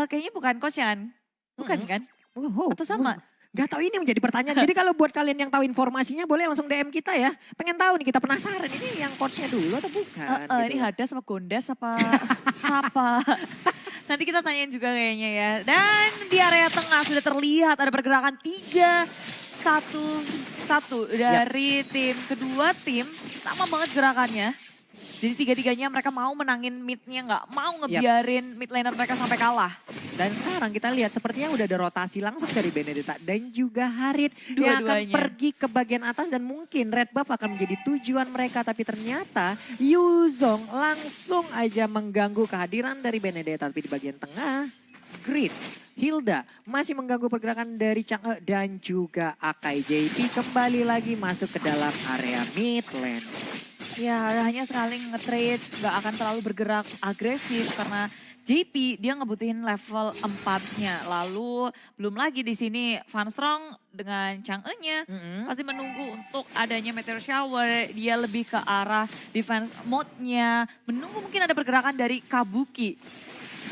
Kayaknya bukan coach kan? Bukan kan? Atau sama? Gak tahu, ini menjadi pertanyaan. Jadi kalau buat kalian yang tahu informasinya boleh langsung DM kita ya. Pengen tahu nih, kita penasaran ini yang coachnya dulu atau bukan. Ini Hada sama Gondas apa siapa? Nanti kita tanyain juga kayaknya ya. Dan di area tengah sudah terlihat ada pergerakan 3-1-1 dari tim. Kedua tim sama banget gerakannya. Jadi tiga-tiganya mereka mau menangin mid-nya, nggak mau ngebiarin mid laner mereka sampai kalah. Dan sekarang kita lihat sepertinya udah ada rotasi langsung dari Benedetta dan juga Harit yang akan pergi ke bagian atas dan mungkin red buff akan menjadi tujuan mereka. Tapi ternyata Yuzong langsung aja mengganggu kehadiran dari Benedetta. Tapi di bagian tengah, Grid, Hilda masih mengganggu pergerakan dari Chang'e dan juga Akai. JP kembali lagi masuk ke dalam area mid lane. Ya hanya sekali nge-trade, gak akan terlalu bergerak agresif karena JP dia ngebutuhin level 4-nya. Lalu belum lagi di sini Van Strong dengan Chang'e-nya pasti menunggu untuk adanya Meteor Shower. Dia lebih ke arah defense mode-nya, menunggu mungkin ada pergerakan dari Kabuki.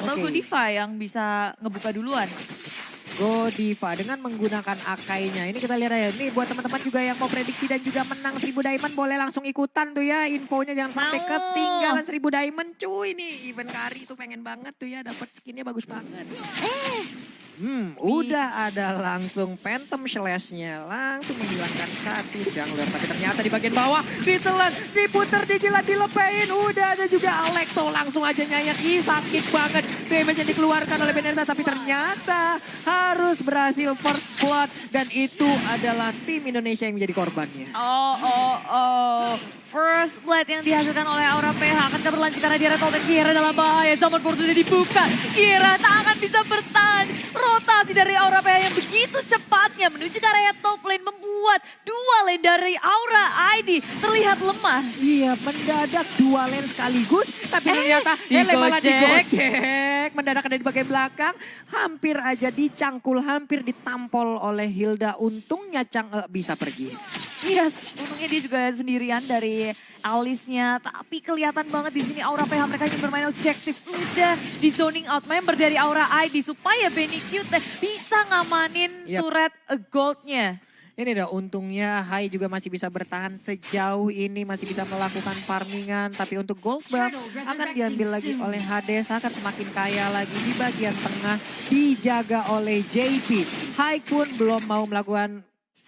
Atau Godiva yang bisa ngebuka duluan. Godiva dengan menggunakan Akainya. Ini kita lihat ya. Ini buat teman-teman juga yang mau prediksi dan juga menang 1000 diamond. Boleh langsung ikutan tuh ya. Infonya jangan sampai ketinggalan 1000 diamond. Cuy nih event Kari itu pengen banget tuh ya. Dapat skinnya bagus banget. Udah ada langsung Phantom Slash-nya. Langsung menghilangkan satu jungler. Tapi ternyata di bagian bawah ditelan, diputer, dijilat, dilepein. Udah ada juga Alekto langsung aja nyanyak. Sakit banget damage yang dikeluarkan oleh Benedetta. Tapi ternyata harus berhasil first blood. Dan itu adalah tim Indonesia yang menjadi korbannya. First blood yang dihasilkan oleh Aura PH akan berlanjut karena dia rekor dan Kira dalam bahaya. Zaman port sudah dibuka. Kira tak akan bisa bertahan. Rotasi dari Aura PH yang begitu cepatnya menuju ke area top lane membuat dua lane dari Aura ID terlihat lemah. Iya, mendadak dua lane sekaligus. Tapi ternyata Hele malah digocek. Mendadak ada di bagian belakang. Hampir aja dicangkul, hampir ditampol oleh Hilda. Untungnya Chang'e bisa pergi. Yes, untungnya dia juga sendirian dari Alice-nya. Tapi kelihatan banget di sini Aura PH mereka yang bermain objektif. Sudah di zoning out member dari Aura ID supaya Benny Cute bisa ngamanin turret gold-nya. Ini dah untungnya Hai juga masih bisa bertahan sejauh ini. Masih bisa melakukan farmingan. Tapi untuk gold buff akan diambil lagi oleh Hades. Akan semakin kaya lagi di bagian tengah. Dijaga oleh JP. Hai pun belum mau melakukan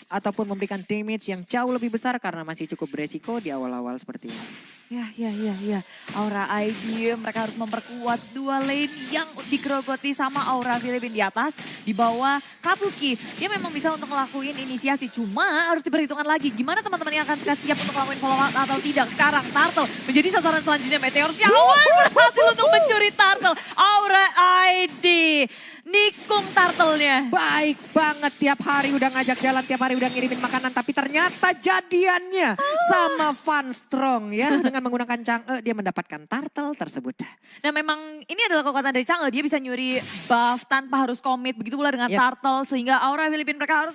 ataupun memberikan damage yang jauh lebih besar karena masih cukup beresiko di awal-awal seperti ini. Ya. Aura ID mereka harus memperkuat dua lane yang digerogoti sama Aura Filipin di atas. Di bawah Kabuki. Dia memang bisa untuk ngelakuin inisiasi. Cuma harus diperhitungkan lagi. Gimana teman-teman yang akan siap untuk ngelakuin follow up atau tidak. Sekarang Turtle menjadi sasaran selanjutnya. Meteor Shower berhasil untuk mencuri Turtle. Aura ID. Nikung turtle-nya. Baik banget, tiap hari udah ngajak jalan, tiap hari udah ngirimin makanan. Tapi ternyata jadiannya sama Van Strong ya. Dengan menggunakan Chang'e dia mendapatkan turtle tersebut. Nah memang ini adalah kekuatan dari Chang'e. Dia bisa nyuri buff tanpa harus komit. Begitu pula dengan turtle sehingga Aura Filipin mereka harus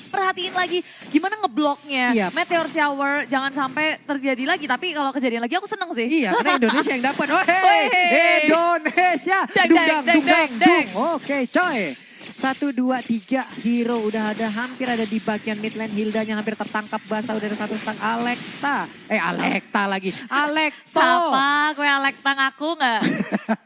perhatiin lagi gimana ngebloknya. Meteor Shower jangan sampai terjadi lagi. Tapi kalau kejadian lagi aku seneng sih. Iya karena Indonesia yang dapat. Oh Indonesia. Dung. Oke coy. 1, 2, 3 hero udah ada, hampir ada di bagian mid lane. Hildanya hampir tertangkap basah, udah ada satu stun. Alekta lagi. Alekto. Siapa? Kue Alekta ngaku gak?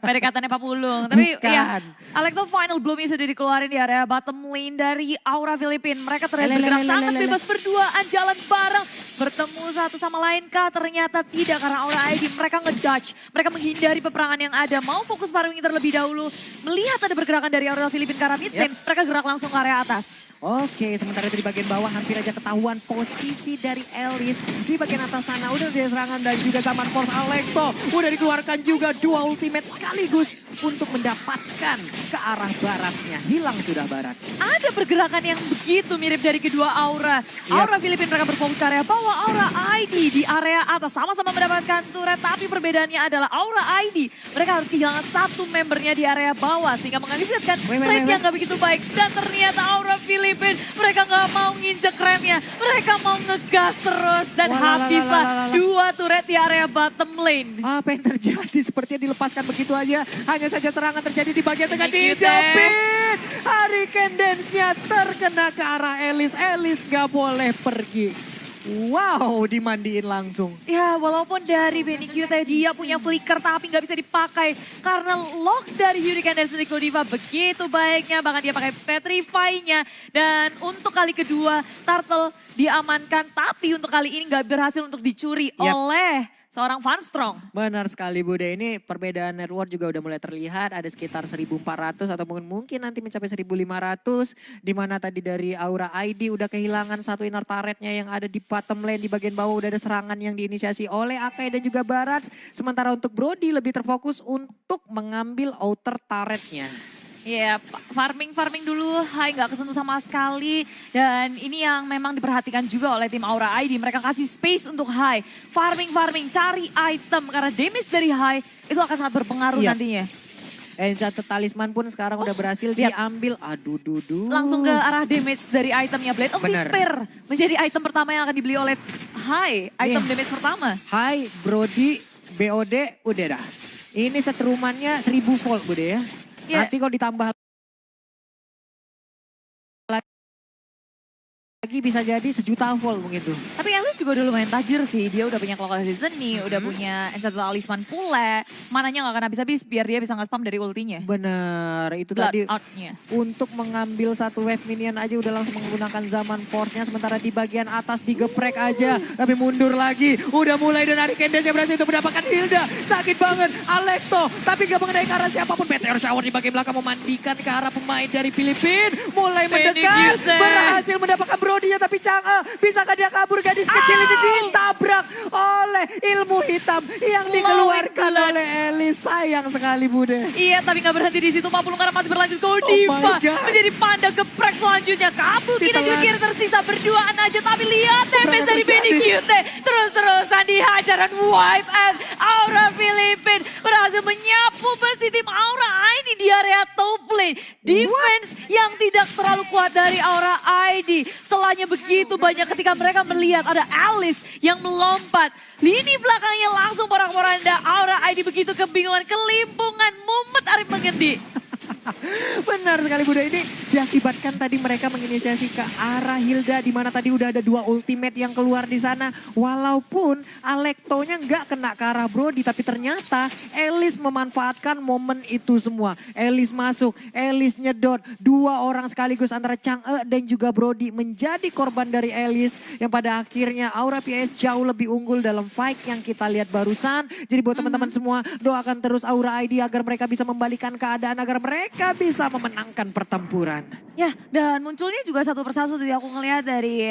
Pendekatannya Pak Pulung. Tapi ya Alekto final bloomnya sudah dikeluarin di area bottom lane dari Aura Filipin. Mereka terlihat bergerak sangat bebas berduaan, jalan bareng. Bertemu satu sama lain kah? Ternyata tidak karena Aura ID mereka ngedodge. Mereka menghindari peperangan yang ada. Mau fokus farming terlebih dahulu. Melihat ada pergerakan dari Aura Filipin ke arah mid lane. Mereka gerak langsung ke area atas. Oke, sementara itu di bagian bawah hampir aja ketahuan posisi dari Elis. Di bagian atas sana udah ada serangan dan juga zaman force Alekto. Udah dikeluarkan juga dua ultimate sekaligus untuk mendapatkan ke arah baratnya. Hilang sudah barat. Ada pergerakan yang begitu mirip dari kedua Aura. Aura Filipin mereka berfokus ke area bawah. Aura ID di area atas sama-sama mendapatkan turret. Tapi perbedaannya adalah Aura ID. Mereka harus kehilangan satu membernya di area bawah. Sehingga mengakibatkan plate yang gak begitu baik. Dan ternyata Aura Filipin mereka gak mau nginjek remnya. Mereka mau ngegas terus. Dan habislah dua turret di area bottom lane. Apa yang terjadi? Sepertinya dilepaskan begitu aja. Hanya hanya saja serangan terjadi di bagian tengah Ini cute. dijepit. Hurricane Dance-nya terkena ke arah Elis. Elis gak boleh pergi. Wow, dimandiin langsung. Ya, walaupun dari Benny Cute dia punya flicker tapi nggak bisa dipakai. Karena lock dari Hurricane Dance dari Godiva begitu baiknya. Bahkan dia pakai Petrify-nya. Dan untuk kali kedua, Turtle diamankan. Tapi untuk kali ini nggak berhasil untuk dicuri oleh seorang Funstrong. Benar sekali Bude, ini perbedaan network juga udah mulai terlihat. Ada sekitar 1.400 atau mungkin nanti mencapai 1.500. Dimana tadi dari Aura ID udah kehilangan satu inner turretnya yang ada di bottom lane. Di bagian bawah udah ada serangan yang diinisiasi oleh Akai dan juga Barats. Sementara untuk Brody lebih terfokus untuk mengambil outer turretnya. Ya, farming dulu, Hai nggak kesentuh sama sekali. Dan ini yang memang diperhatikan juga oleh tim Aura ID. Mereka kasih space untuk Hai. Farming, cari item. Karena damage dari Hai itu akan sangat berpengaruh nantinya. Enchanted Talisman pun sekarang udah berhasil diambil. Aduh, langsung ke arah damage dari itemnya. Blade of Despair menjadi item pertama yang akan dibeli oleh Hai. Item damage pertama. Hai, Brody, BOD, udah dah. Ini setrumannya 1000 volt Bude ya. Nanti kalau ditambah lagi bisa jadi 1.000.000 volt mungkin tuh. Tapi Elis juga udah lumayan tajir sih. Dia udah punya Clock Seasoning, udah punya Enchanted Talisman pula. Mananya gak akan habis-habis biar dia bisa nge-spam dari ultinya. Bener, itu Blood tadi out-nya. untuk mengambil satu wave minion aja udah langsung menggunakan zaman force-nya. Sementara di bagian atas digeprek aja, tapi mundur lagi. Udah mulai dan Hurricane Dance berhasil untuk mendapatkan Hilda. Sakit banget, Alekto. Tapi gak mengenai ke arah siapapun. Meteor Shower di bagian belakang memandikan ke arah pemain dari Filipina. Mulai mendekat, berhasil mendapatkan Brody-nya. Tapi Chang'e, bisakah dia kabur? Gadis kecil ini ditabrak oleh ilmu hitam yang dikeluarkan oleh Elis. Sayang sekali Bude. Iya, tapi gak berhenti di situ. 40 karena masih berlanjut. Godiva menjadi panda geprek selanjutnya. Kabuki dan juga Kira tersisa berduaan aja. Tapi lihat damage dari Benny Cute. Terus-terusan dihajar dan wipe out. Aura Filipina berhasil menyapu bersih tim Aura ID di area top lane. Defense yang tidak terlalu kuat dari Aura ID. Selanya begitu banyak ketika mereka melihat ada Alice yang melompat. Lini belakangnya langsung porak-poranda. Aura ID begitu kebingungan, kelimpungan, mumet Arif mengendi. Benar sekali Bude, ini diakibatkan tadi mereka menginisiasi ke arah Hilda di mana tadi udah ada 2 ultimate yang keluar di sana. Walaupun Alektonya nggak kena ke arah Brody, tapi ternyata Elis memanfaatkan momen itu semua. Elis masuk, Elis nyedot, 2 orang sekaligus antara Chang'e dan juga Brody menjadi korban dari Elis yang pada akhirnya Aura PS jauh lebih unggul dalam fight yang kita lihat barusan. Jadi buat teman-teman semua, doakan terus Aura ID agar mereka bisa membalikan keadaan, agar mereka bisa memenangkan pertempuran. Ya, dan munculnya juga satu persatu tadi aku ngelihat dari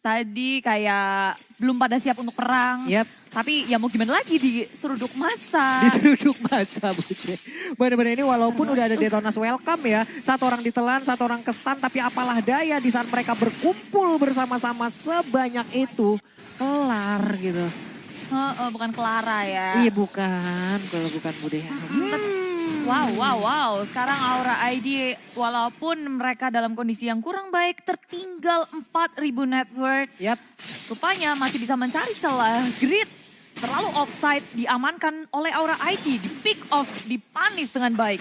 tadi kayak belum pada siap untuk perang. Tapi ya mau gimana lagi diseruduk massa. Diseruduk massa Bude. Bener-bener ini walaupun udah ada Detonas welcome ya. 1 orang ditelan, 1 orang ke stun. Tapi apalah daya di saat mereka berkumpul bersama-sama sebanyak itu. Kelar gitu. Bukan Clara ya. Iya bukan, kalau bukan Bude. Wow. Sekarang Aura ID walaupun mereka dalam kondisi yang kurang baik tertinggal 4.000 net worth. Rupanya masih bisa mencari celah. Grid terlalu offside diamankan oleh Aura ID. Di pick off, dipanis dengan baik.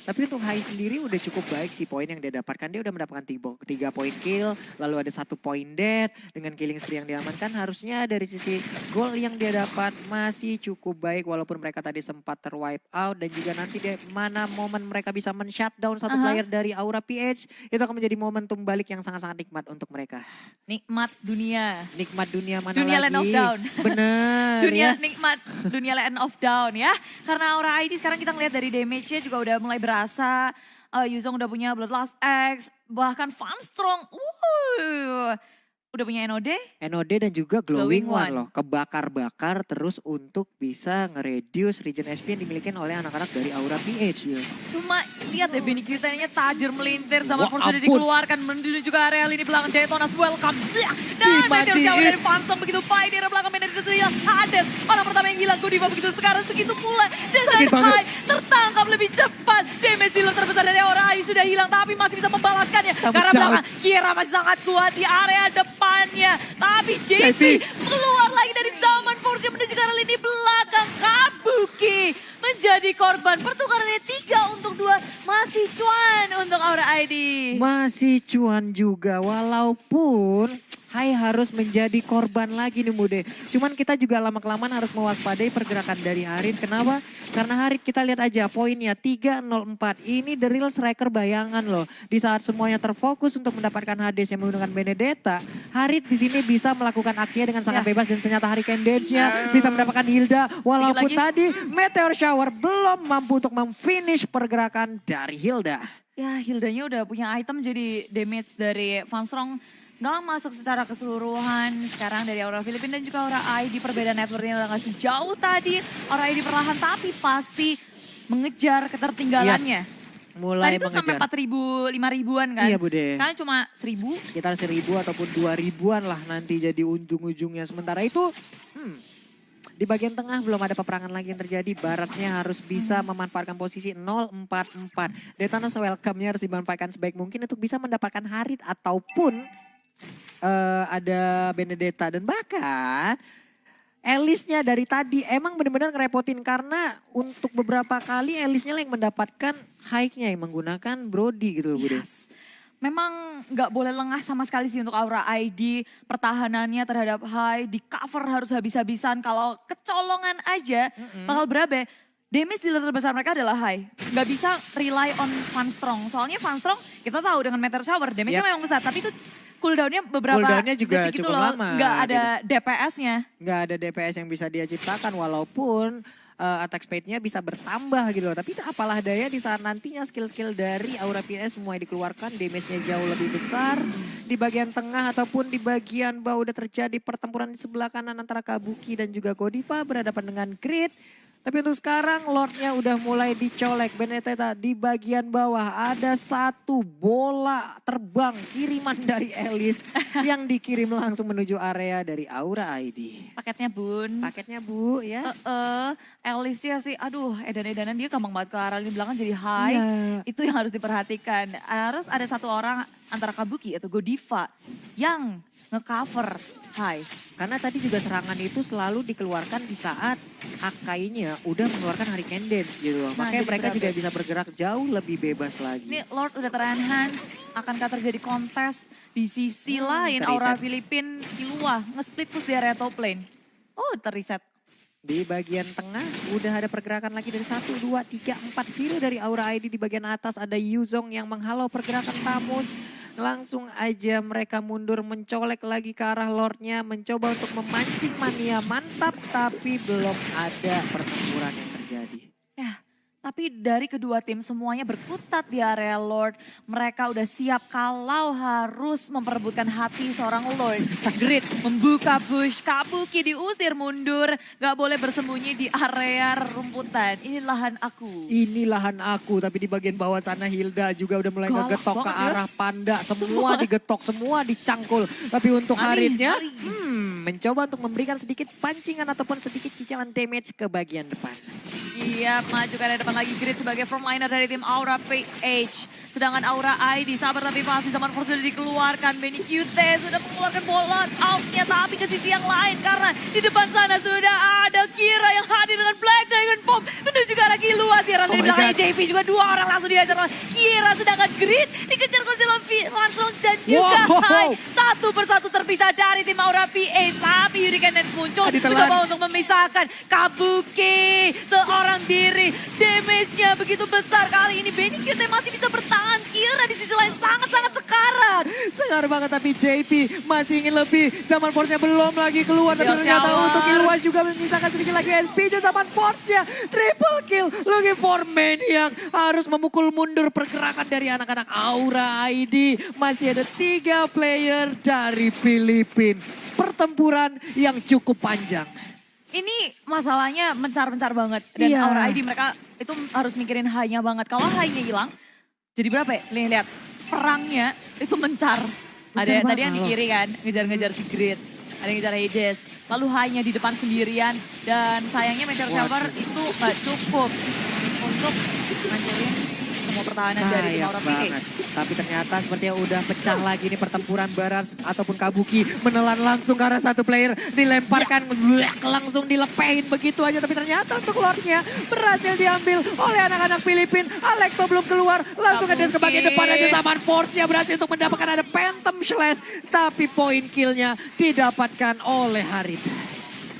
Tapi untuk Hai sendiri udah cukup baik sih poin yang dia dapatkan. Dia udah mendapatkan 3 poin kill, lalu ada 1 poin dead. Dengan killing spree yang diamankan harusnya dari sisi gol yang dia dapat masih cukup baik. Walaupun mereka tadi sempat terwipe out dan juga nanti mana momen mereka bisa men-shutdown satu player dari Aura PH. Itu akan menjadi momentum balik yang sangat-sangat nikmat untuk mereka. Nikmat dunia. Nikmat dunia mana dunia lagi? Land of Down. Bener dunia nikmat, dunia Land of Down ya. Karena Aura ID sekarang kita ngeliat dari damage-nya juga udah mulai berasa. Yuzong udah punya Bloodlust X, bahkan Funstrong, udah punya NOD. NOD dan juga Glowing One loh, kebakar-bakar terus untuk bisa nge-reduce regen SP yang dimiliki oleh anak-anak dari Aura PH. Ya. Cuma lihat deh Benny Cute-nya tajir melintir sama force sudah dikeluarkan menuju juga area lini belakang Detonas welcome. Dan Meteor Shower dari Funstrong begitu baik di area belakang Meteor itu hilang. Hades, orang pertama yang hilang Godiva begitu sekarang segitu pula. Dengan Hai tertangkap lebih cepat. Damage dealer terbesar dari Aura sudah hilang tapi masih bisa membalaskannya. Karena belakang Kira masih sangat kuat di area depannya. Tapi JP keluar lagi dari zaman force menuju ke arah lini belakang. Kabuki menjadi korban. Pertukarannya 3 untuk 2. Masih cuan untuk Aura ID. Masih cuan juga walaupun Hai harus menjadi korban lagi nih Mude. Cuman kita juga lama-kelamaan harus mewaspadai pergerakan dari Harit. Kenapa? Karena Harit kita lihat aja poinnya 3-0-4. Ini the real striker bayangan loh. Di saat semuanya terfokus untuk mendapatkan Hades yang menggunakan Benedetta. Harit di sini bisa melakukan aksinya dengan sangat bebas. Dan ternyata Hurricane Dance-nya bisa mendapatkan Hilda. Walaupun tadi Meteor Shower belum mampu untuk memfinish pergerakan dari Hilda. Ya Hildanya udah punya item jadi damage dari Vanstrong. Nggak masuk secara keseluruhan. Sekarang dari Aura Filipina dan juga Aura ID perbedaan networknya udah nggak sejauh tadi. Aura ID perlahan tapi pasti mengejar ketertinggalannya. Iya, mulai tadi tuh mengejar. Sampai 4.000, 5.000-an kan? Iya Bude. Sekarang cuma 1.000. Sekitar 1.000 ataupun 2.000-an lah nanti jadi ujung-ujungnya. Sementara itu di bagian tengah belum ada peperangan lagi yang terjadi. Baratnya harus bisa memanfaatkan posisi 0-4-4. Detanas welcome-nya harus dimanfaatkan sebaik mungkin untuk bisa mendapatkan Harit ataupun ada Benedetta. Dan bahkan Elisnya dari tadi emang benar-benar ngerepotin karena untuk beberapa kali Elisnya yang mendapatkan hike-nya yang menggunakan Brody gitu loh Bude. Memang nggak boleh lengah sama sekali sih untuk Aura ID. Pertahanannya terhadap high, di cover harus habis-habisan. Kalau kecolongan aja bakal berabe. Damage dealer terbesar mereka adalah high. Nggak bisa rely on Vanstrong. Soalnya Vanstrong kita tahu dengan Meteor Shower damage-nya memang besar. Tapi itu cooldown-nya beberapa juga detik cukup gitu loh. lama. Nggak ada DPS-nya. Nggak ada DPS yang bisa dia ciptakan walaupun attack speed-nya bisa bertambah gitu loh. Tapi apalah daya di saat nantinya skill-skill dari Aura PS semua dikeluarkan. Damage-nya jauh lebih besar. Di bagian tengah ataupun di bagian bawah udah terjadi pertempuran di sebelah kanan antara Kabuki dan juga Godiva berhadapan dengan Grid. Tapi untuk sekarang Lordnya udah mulai dicolek. Benedetta di bagian bawah ada satu bola terbang kiriman dari Elis yang dikirim langsung menuju area dari Aura ID. Paketnya bun. Paketnya Bu ya. Elisnya sih aduh edan-edanan dia gampang banget ke arah lini belakang jadi high. Itu yang harus diperhatikan. Harus ada satu orang antara Kabuki atau Godiva yang nge-cover high. Karena tadi juga serangan itu selalu dikeluarkan di saat Akai-nya udah mengeluarkan Hurricane Dance gitu loh. Makanya mereka juga bisa bergerak jauh lebih bebas lagi. Ini Lord udah ter-enhance, akankah terjadi kontes di sisi lain Aura Filipin Kilua nge-split push di area top lane. Oh terreset. Di bagian tengah udah ada pergerakan lagi dari 1, 2, 3, 4 hero dari Aura ID. Di bagian atas ada Yuzong yang menghalau pergerakan Tamus. Langsung aja mereka mundur mencolek lagi ke arah Lordnya. Mencoba untuk memancing mania mantap tapi belum ada pertempuran yang terjadi. Ya, tapi dari kedua tim semuanya berkutat di area Lord. Mereka udah siap kalau harus memperebutkan hati seorang Lord. Grid membuka bush, Kabuki diusir mundur. Gak boleh bersembunyi di area rumputan. Ini lahan aku. Ini lahan aku, tapi di bagian bawah sana Hilda juga udah mulai ngegetok ke arah Panda. Semua digetok, semua dicangkul. Tapi untuk Haritnya mencoba untuk memberikan sedikit pancingan ataupun sedikit cicilan damage ke bagian depan. Iya, maju ke depan lagi Grid sebagai frontliner dari tim Aura PH. Sedangkan Aura ID, sabar tapi pasti zaman Force sudah dikeluarkan. Benny QT sudah mengeluarkan bola out-nya, tapi ke sisi yang lain. Karena di depan sana sudah ada Kira yang hadir dengan Black Dragon Bomb. Menuju ke arah Kilua, Tiara di belakangnya JP juga 2 orang langsung dihajar oleh Kira. Sedangkan Grid dikejar Vanstrong dan juga Hai. Satu persatu terpisah dari tim Aura PH. Tapi Hurricane Dance muncul mencoba untuk memisahkan Kabuki. Seorang diri, damage-nya begitu besar kali ini. Benny QT masih bisa bertahan. Kira di sisi lain sangat-sangat sekarat. Sekar banget tapi JP masih ingin lebih. Zaman Force-nya belum lagi keluar. Tapi ternyata untuk Kilua juga menyisakan sedikit lagi SP-nya. Zaman Force-nya triple kill. Looking for Maniac. Harus memukul mundur pergerakan dari anak-anak Aura ID. Masih ada 3 player dari Filipina. Pertempuran yang cukup panjang. Ini masalahnya mencar-mencar banget. Dan Aura ID mereka itu harus mikirin high-nya banget. Kalau high-nya hilang, jadi berapa ya? Lihat, perangnya itu mencar. Ada tadi yang di kiri kan, ngejar-ngejar si Grid. Ada yang ngejar Hades. Lalu high-nya di depan sendirian. Dan sayangnya Meteor Shower itu gak cukup untuk ngancurin semua pertahanan dari tim Aura PH. Tapi ternyata sepertinya udah pecah lagi nih pertempuran Barats ataupun Kabuki. Menelan langsung ke arah satu player. Dilemparkan langsung dilepehin begitu aja. Tapi ternyata untuk Lordnya berhasil diambil oleh anak-anak Filipin. Alekto belum keluar. Langsung ngedes ke bagian depan aja. Zaman Force-nya berhasil untuk mendapatkan ada Phantom Slash. Tapi poin kill-nya didapatkan oleh Harit.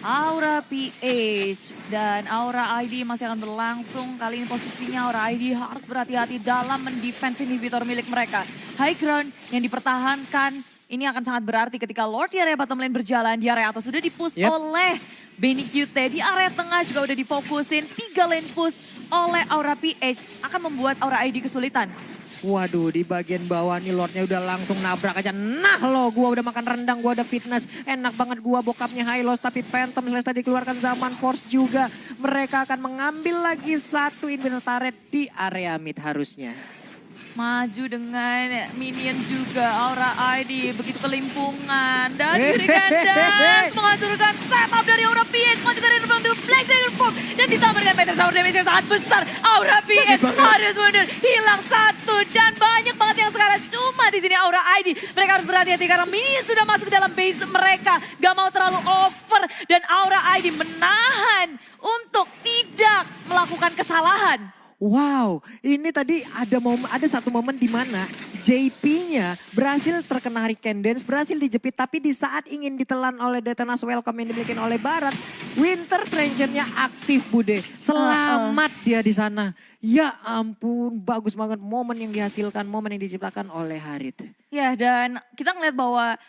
Aura PH dan Aura ID masih akan berlangsung. Kali ini posisinya Aura ID harus berhati-hati dalam mendefense inhibitor milik mereka. High ground yang dipertahankan ini akan sangat berarti ketika Lord di area bottom lane berjalan. Di area atas sudah dipush oleh Benny QT. Di area tengah juga udah difokusin. 3 lane push oleh Aura PH akan membuat Aura ID kesulitan. Waduh, di bagian bawah nih Lordnya udah langsung nabrak aja. Nah lo, gua udah makan rendang, gua udah fitness. Enak banget gua bokapnya Hylos. Tapi Phantom Slash tadi keluarkan Zaman Force juga. Mereka akan mengambil lagi satu inhibitor turret di area mid harusnya. Maju dengan minion juga Aura ID begitu kelimpungan dan Yuri Kandans menghancurkan setup dari Aura PH maju dari depan Black Dragon Form dan ditambah dengan Meteor Shower damage yang sangat besar. Aura PH harus mundur, hilang satu dan banyak banget yang sekarang cuma di sini Aura ID. Mereka harus berhati-hati karena minion sudah masuk ke dalam base mereka, gak mau terlalu over dan Aura ID menahan untuk tidak melakukan kesalahan. Wow, ini tadi ada satu momen di mana JP-nya berhasil terkena Hurricane Dance, berhasil dijepit, tapi di saat ingin ditelan oleh Detanas Welcome yang dimiliki oleh Barats, Winter Trencher-nya aktif Bude. Selamat dia di sana. Ya ampun, bagus banget momen yang dihasilkan, momen yang diciptakan oleh Harit. Ya, dan kita ngeliat bahwa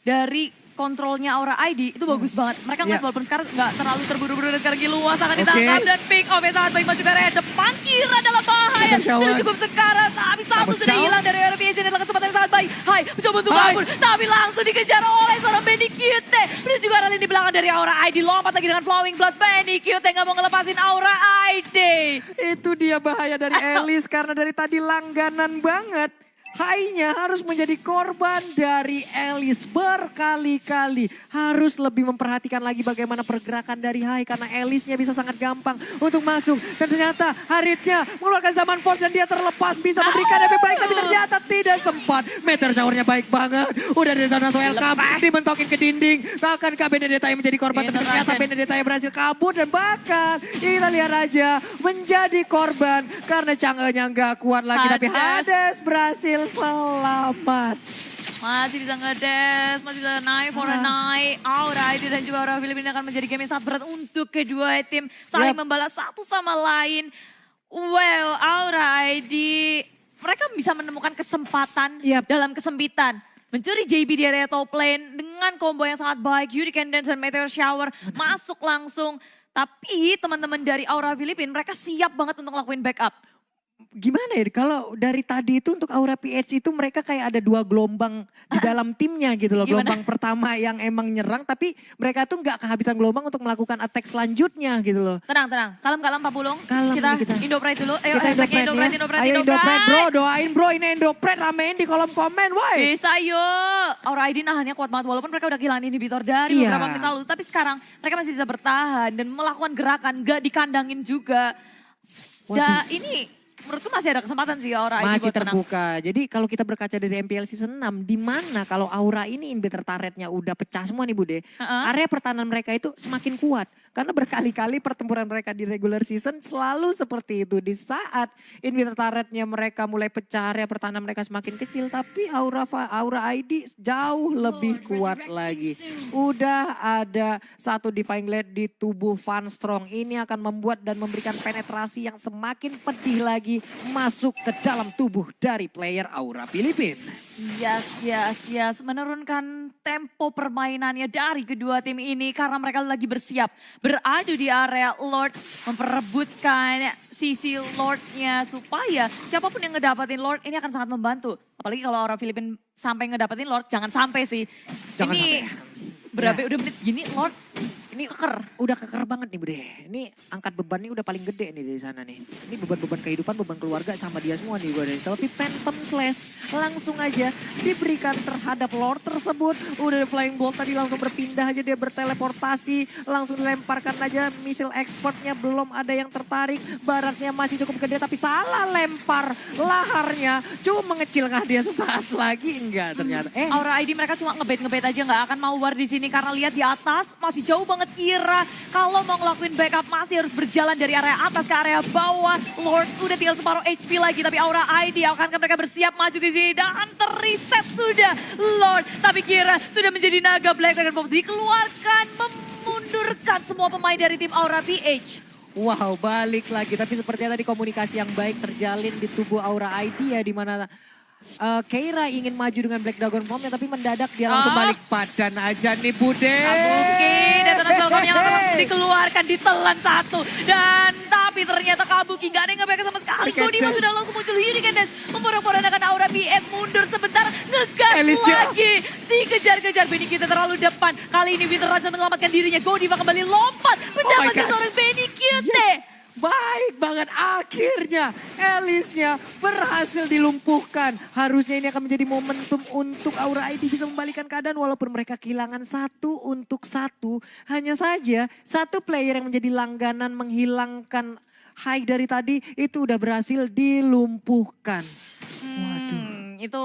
dari kontrolnya Aura ID itu bagus banget. Mereka ngeliat walaupun sekarang nggak terlalu terburu-buru dan sekarang luas akan ditangkap dan pick off yang sangat baik maju ke area depan. Kira dalam bahaya. Sudah cukup sekarang tapi satu sudah hilang dari area PH. Ini adalah kesempatan yang sangat baik. Hai mencoba untuk kabur tapi langsung dikejar oleh seorang Benny QT. Menuju juga rally di belakang dari Aura ID. Lompat lagi dengan Flowing Blood. Benny QT nggak mau ngelepasin Aura ID. Itu dia bahaya dari Elis karena dari tadi langganan banget. Hai-nya harus menjadi korban dari Elis berkali-kali. Harus lebih memperhatikan lagi bagaimana pergerakan dari Hai. Karena Elisnya bisa sangat gampang untuk masuk. Dan ternyata Haritnya mengeluarkan Zaman Force dan dia terlepas. Bisa memberikan efek baik tapi ternyata tidak sempat. Meteor Shower-nya baik banget. Udah dari Detanas Welcome dimentokin ke dinding. Akankah Benedetta yang menjadi korban? Tapi ternyata Benedetta yang berhasil kabur. Dan bahkan kita lihat aja menjadi korban. Karena Chang'e-nya nggak kuat lagi. Tapi Hades berhasil selamat. Masih bisa ngedes, masih bisa naik for a night. Aura ID dan juga Aura Filipina akan menjadi game yang sangat berat untuk kedua tim. Saling membalas satu sama lain. Well, Aura ID, mereka bisa menemukan kesempatan dalam kesempitan. Mencuri JB di area top lane dengan combo yang sangat baik. Hurricane Dance dan Meteor Shower masuk langsung. Tapi teman-teman dari Aura Filipina mereka siap banget untuk ngelakuin backup. Gimana ya, kalau dari tadi itu untuk Aura PH itu mereka kayak ada 2 gelombang di dalam timnya gitu loh. Gimana? Gelombang pertama yang emang nyerang tapi mereka tuh nggak kehabisan gelombang untuk melakukan attack selanjutnya gitu loh. Tenang. Kalem Pak Pulung. Kalem kita Indo Pride dulu. Ayo Indo Pride. Ayo Indo Pride bro, doain bro ini Indo Pride ramein di kolom komen woi. Bisa yuk. Aura ID nahannya kuat banget walaupun mereka udah kehilangan inhibitor dari beberapa menit lalu. Tapi sekarang mereka masih bisa bertahan dan melakukan gerakan gak dikandangin juga. Dan ini menurutku masih ada kesempatan sih Aura ini masih buat terbuka. Menang. Jadi kalau kita berkaca dari MPL Season 6, di mana kalau Aura ini inhibitor turretnya udah pecah semua nih Bude. Area pertahanan mereka itu semakin kuat. Karena berkali-kali pertempuran mereka di regular season selalu seperti itu. Di saat inhibitor turretnya mereka mulai pecah, area pertahanan mereka semakin kecil. Tapi Aura ID jauh lebih kuat lagi. Udah ada satu Divine Glade di tubuh Van Strong. Ini akan membuat dan memberikan penetrasi yang semakin pedih lagi masuk ke dalam tubuh dari player Aura Filipina. Yes. Menurunkan tempo permainannya dari kedua tim ini karena mereka lagi bersiap. Beradu di area Lord, memperebutkan sisi Lordnya supaya siapapun yang ngedapetin Lord ini akan sangat membantu. Apalagi kalau Aura Filipina sampai ngedapetin Lord, jangan sampai sih. Jangan ini sampai. berapa udah menit segini Lord Ini keker. Udah keker banget nih Bude. Ini angkat bebannya udah paling gede nih dari sana nih. Ini beban-beban kehidupan, beban keluarga sama dia semua nih gue. Tapi Phantom Clash langsung aja diberikan terhadap Lord tersebut. Udah Flying Bolt tadi langsung berpindah aja, dia berteleportasi. Langsung dilemparkan aja misil exportnya, belum ada yang tertarik. Barasnya masih cukup gede tapi salah lempar laharnya. Cuma mengecilkah dia sesaat lagi? Enggak ternyata. Aura ID mereka cuma ngebait aja, nggak akan mau war di sini karena lihat di atas masih jauh banget Kira. Kalau mau ngelakuin backup masih harus berjalan dari area atas ke area bawah. Lord udah tinggal separuh HP lagi, tapi Aura ID akankah mereka bersiap maju di sini dan terreset sudah Lord. Tapi Kira sudah menjadi naga Black Dragon Bomb dikeluarkan, memundurkan semua pemain dari tim Aura PH. Wow, balik lagi. Tapi sepertinya tadi komunikasi yang baik terjalin di tubuh Aura ID ya, di mana Keira ingin maju dengan Black Dragon Bomb tapi mendadak dia langsung balik badan aja nih Bude. Mungkin Detonator Welcome yang dikeluarkan, ditelan satu. Dan tapi ternyata Kabuki gak ada yang nge-back sama sekali. Godiva sudah langsung muncul Hurricane Dash. Memporak-porandakan Aura PS mundur sebentar. Ngegas lagi. Dikejar-kejar Benny kita terlalu depan. Kali ini Winter Raja menyelamatkan dirinya. Godiva kembali lompat. Mendapatkan seorang Benny Cute. Baik banget, akhirnya Alice-nya berhasil dilumpuhkan. Harusnya ini akan menjadi momentum untuk Aura ID bisa membalikan keadaan walaupun mereka kehilangan 1-1. Hanya saja satu player yang menjadi langganan menghilangkan high dari tadi itu udah berhasil dilumpuhkan. Waduh. Itu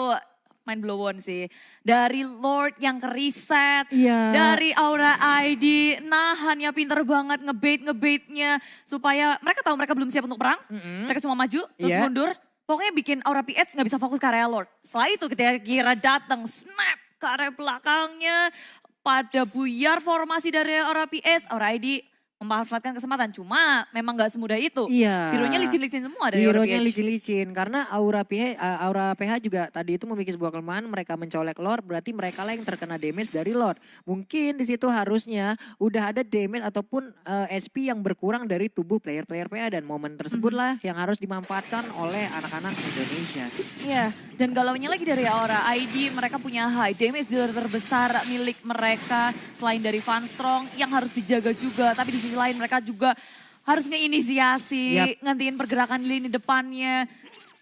mind blown sih. Dari Lord yang ke-reset, dari Aura ID, nahannya pinter banget ngebait-ngebaitnya. Supaya mereka tahu mereka belum siap untuk perang, mereka cuma maju, terus mundur. Pokoknya bikin Aura PH gak bisa fokus ke area Lord. Setelah itu ketika Kira datang, snap ke area belakangnya. Pada buyar formasi dari Aura PH, Aura ID memanfaatkan kesempatan. Cuma memang gak semudah itu. Iya. Hero-nya licin-licin semua dari Aura PH. Hero-nya licin-licin. Karena Aura PH juga tadi itu memiliki sebuah kelemahan. Mereka mencolek Lord, berarti mereka lah yang terkena damage dari Lord. Mungkin di situ harusnya udah ada damage ataupun SP yang berkurang dari tubuh player-player PH. Dan momen tersebut lah yang harus dimanfaatkan oleh anak-anak Indonesia. Iya, dan galaunya lagi dari Aura ID. Mereka punya high damage dealer terbesar milik mereka. Selain dari Van Strong yang harus dijaga juga. Tapi di sisi lain mereka juga harus ngeinisiasi, ngantiin pergerakan di lini depannya.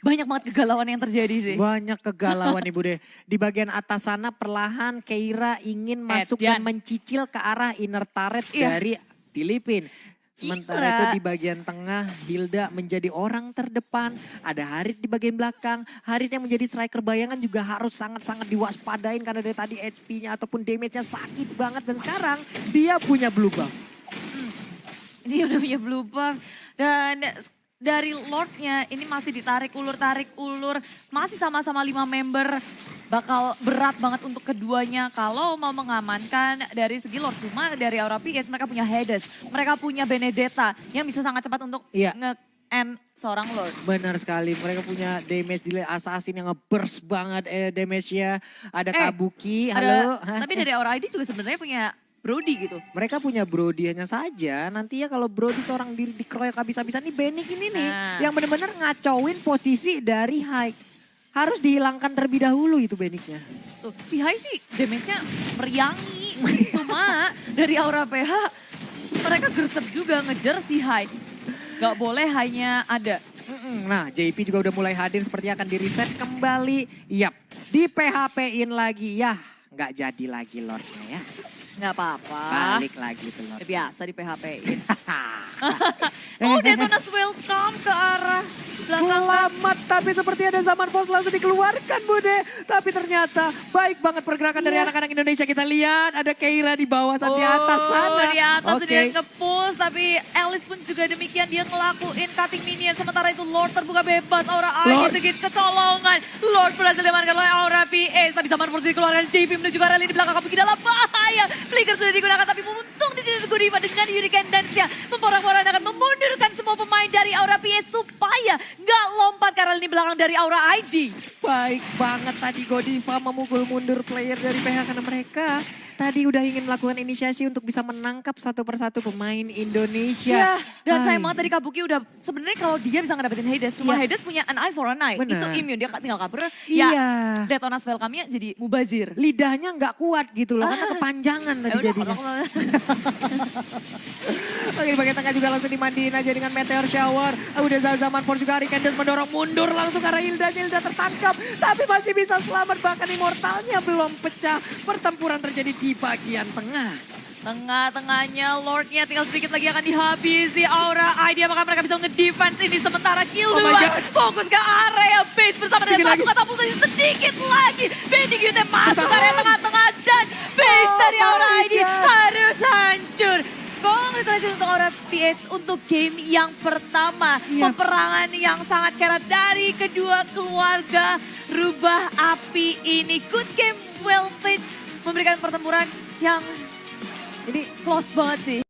Banyak banget kegalauan yang terjadi sih. Banyak kegalauan Ibu deh. Di bagian atas sana perlahan Keira ingin masuk dan mencicil ke arah inner turret dari Filipina. Sementara itu di bagian tengah Hilda menjadi orang terdepan. Ada Harit di bagian belakang. Harit yang menjadi striker bayangan juga harus sangat-sangat diwaspadain. Karena dari tadi HP-nya ataupun damage-nya sakit banget. Dan sekarang dia punya blue buff. Dia udah punya blue buff. Dan dari Lord-nya ini masih ditarik ulur. Masih sama-sama 5 member. Bakal berat banget untuk keduanya kalau mau mengamankan dari segi Lord. Cuma dari Aura PH mereka punya Hades, mereka punya Benedetta yang bisa sangat cepat untuk nge-end seorang Lord. Benar sekali, mereka punya damage delay assassin yang nge-burst banget damage-nya. Ada Kabuki, halo. Tapi dari Aura ID juga sebenarnya punya Brody gitu. Mereka punya Brody hanya saja. Nanti ya kalau Brody seorang diri dikeroyok habis-habisan nih Benny ini nih. Yang benar-benar ngacauin posisi dari High. Harus dihilangkan terlebih dahulu itu Beniknya. Tuh, si Hai sih damage-nya meriangi. Cuma dari Aura PH mereka gercep juga ngejar si Hai. Gak boleh Hai-nya ada. Nah JP juga udah mulai hadir sepertinya akan di-reset kembali. Yap, di PHP-in lagi. Ya gak jadi lagi Lord-nya ya. Gak apa-apa. Balik lagi tuh Lord. Biasa di PHP-in. Oh Detonas welcome ke arah belakang. Selamat, tapi seperti ada zaman pos langsung dikeluarkan Bude. Tapi ternyata baik banget pergerakan dari anak-anak Indonesia. Kita lihat ada Keira di bawah di atas sana. Di atas dia nge-push, tapi Alice pun juga demikian. Dia ngelakuin cutting minion. Sementara itu Lord terbuka bebas. Aura ID sedikit kecolongan. Lord berhasil diamankan oleh Aura PH. Tapi zaman pos dikeluarkan JP menuju ke rally di belakang Kabuki dalam bahaya. Flicker sudah digunakan tapi untung di sini Godiva dengan Hurricane Dance-nya. Memporak-porandakan, memundurkan semua pemain dari Aura PH supaya nggak lompat karena ini belakang dari Aura ID. Baik banget tadi Godiva memukul mundur player dari PH karena mereka tadi udah ingin melakukan inisiasi untuk bisa menangkap satu persatu pemain Indonesia. Iya, dan sayang banget tadi Kabuki udah, sebenarnya kalau dia bisa ngedapetin Hades, cuma Hades punya an eye for an eye. Bener. Itu immune, dia tinggal kabur. Iya. Ya, Detonas Velkamnya jadi mubazir. Lidahnya nggak kuat gitu loh, karena kepanjangan tadi jadinya. Oke, di bagian tengah juga langsung dimandiin aja dengan Meteor Shower. Udah zaman Force juga Ari Candace mendorong mundur langsung karena Hilda tertangkap. Tapi masih bisa selamat, bahkan Immortalnya belum pecah. Pertempuran terjadi di bagian tengah. Tengah-tengahnya Lordnya tinggal sedikit lagi akan dihabisi. Aura ID apakah mereka bisa nge-defense ini sementara kill duluan. Fokus ke area base bersama dengan satu katapultasi sedikit lagi. Bending Yute masuk area tengah-tengah dan base dari Aura ID harus hancur. Congratulations untuk Aura PS untuk game yang pertama. Peperangan yang sangat kerat dari kedua keluarga rubah api ini. Good game, well played. Memberikan pertempuran yang ini close banget sih.